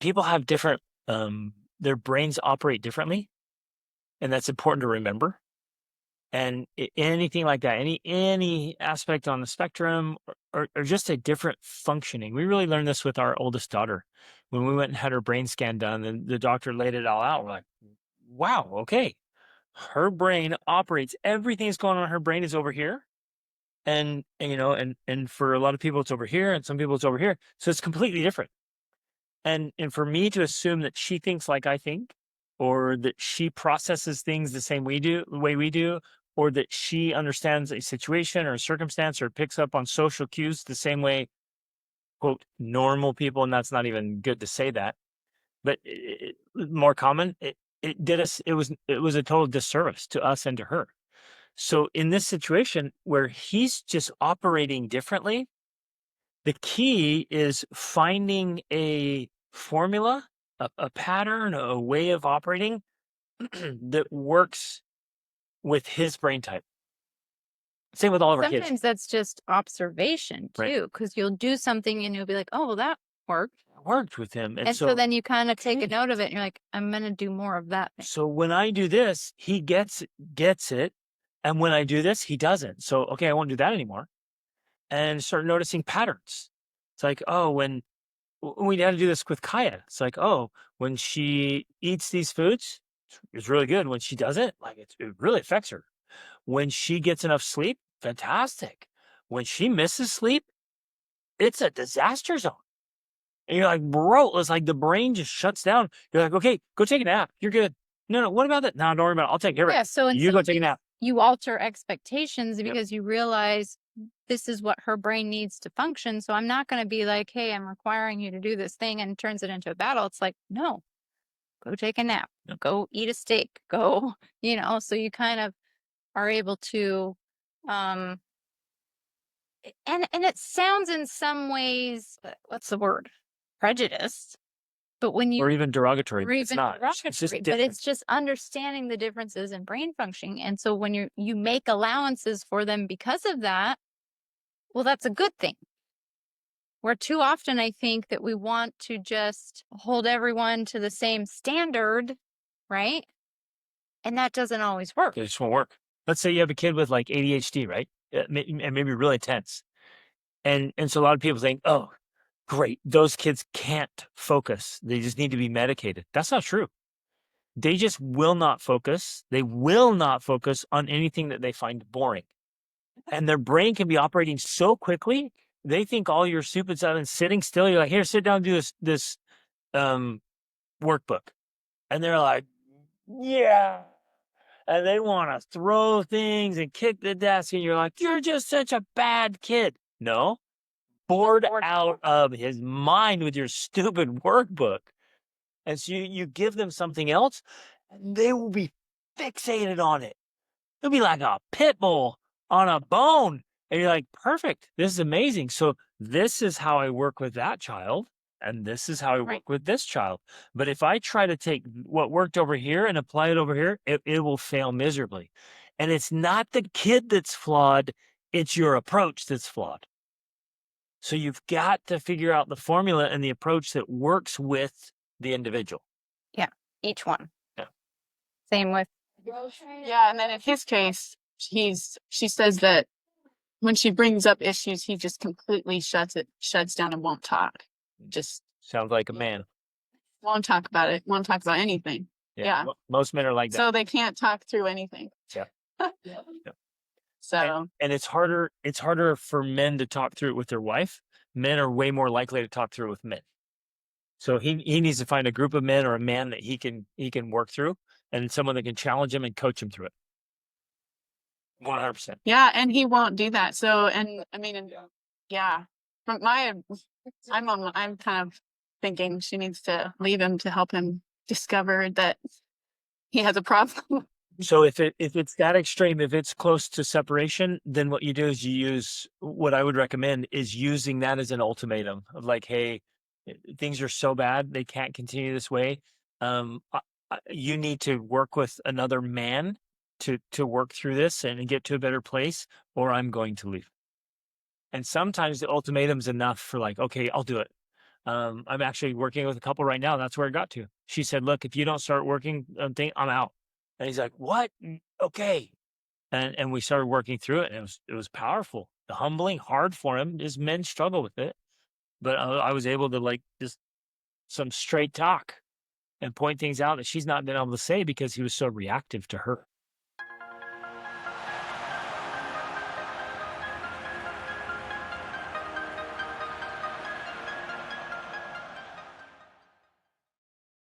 people have different, their brains operate differently, and that's important to remember. And anything like that, any aspect on the spectrum, or just a different functioning. We really learned this with our oldest daughter when we went and had her brain scan done, and the doctor laid it all out. We're like, wow, okay, her brain operates. Everything that's going on in her brain is over here, and for a lot of people it's over here, and some people it's over here. So it's completely different. And for me to assume that she thinks like I think, or that she processes things the same way we do, or that she understands a situation or a circumstance or picks up on social cues the same way, quote, normal people, and that's not even good to say that, but more common, it was a total disservice to us and to her. So in this situation where he's just operating differently, the key is finding a formula, a pattern, a way of operating that works with his brain type. Same with all of our kids, Sometimes that's just observation right? too, because you'll do something and you'll be like, oh, well, that worked. It worked with him. And And so so, then you kind of take a note of it and you're like, I'm going to do more of that thing. so when I do this, he gets it. And when I do this, he doesn't. So, okay, I won't do that anymore. And start noticing patterns. It's like, oh, when we had to do this with Kaya. It's like, oh, when she eats these foods, it's really good. When she doesn't, like it really affects her. When she gets enough sleep, fantastic. When she misses sleep, it's a disaster zone. And you're like, bro, it's like the brain just shuts down. You're like, okay, go take a nap. You're good. No, what about that? No, don't worry about it. I'll take care of it. Yeah. So in You some go take a ways, nap. you alter expectations Yep. because you realize this is what her brain needs to function. So I'm not going to be like, hey, I'm requiring you to do this thing and turns it into a battle. It's like, no, go take a nap, Yep. go eat a steak, go, so you kind of are able to, um, and it sounds in some ways, what's the word? Prejudiced. But when Or you even derogatory, or but it's even not. It's just derogatory, but different. it's just understanding the differences in brain functioning. And so when you make allowances for them because of that, well, that's a good thing. Where too often I think that we want to just hold everyone to the same standard, right? And that doesn't always work. It just won't work. Let's say you have a kid with like ADHD, right? And maybe really tense. And so a lot of people think, oh, great, those kids can't focus. They just need to be medicated. That's not true. They just will not focus. They will not focus on anything that they find boring. And their brain can be operating so quickly, they think all your stupid stuff and sitting still. You're like, here, sit down, do this um workbook. And they're like, yeah. And they want to throw things and kick the desk. And you're like, you're just such a bad kid. No, bored out of his mind with your stupid workbook. And so you give them something else, and they will be fixated on it. It'll be like a pit bull on a bone. And you're like, perfect. This is amazing. So this is how I work with that child. And this is how I work with this child. But if I try to take what worked over here and apply it over here, it will fail miserably. And it's not the kid that's flawed, it's your approach that's flawed. So you've got to figure out the formula and the approach that works with the individual. Yeah, each one. Yeah. Same with. Yeah, and then in his case, she says that when she brings up issues, he just completely shuts down and won't talk. Just Sounds like a man. won't talk about it, won't talk about anything. Yeah. Most men are like that. So they can't talk through anything. Yeah. Yeah. So and it's harder for men to talk through it with their wife. Men are way more likely to talk through it with men. So he needs to find a group of men or a man that he can work through, and someone that can challenge him and coach him through it. 100%. Yeah, and he won't do that. So, and I mean, yeah, from I'm kind of thinking she needs to leave him to help him discover that he has a problem. So if it's that extreme, if it's close to separation, then what you do is you use what I would recommend is using that as an ultimatum of like, hey, things are so bad they can't continue this way. You need to work with another man to work through this and get to a better place, or I'm going to leave. And sometimes the ultimatum's enough for like, okay, I'll do it. I'm actually working with a couple right now. That's where it got to. She said, "Look, if you don't start working on thing, I'm out." And he's like, "What? Okay." And we started working through it, and it was powerful, humbling, hard for him. His men struggle with it, but I was able to like just some straight talk and point things out that she's not been able to say because he was so reactive to her.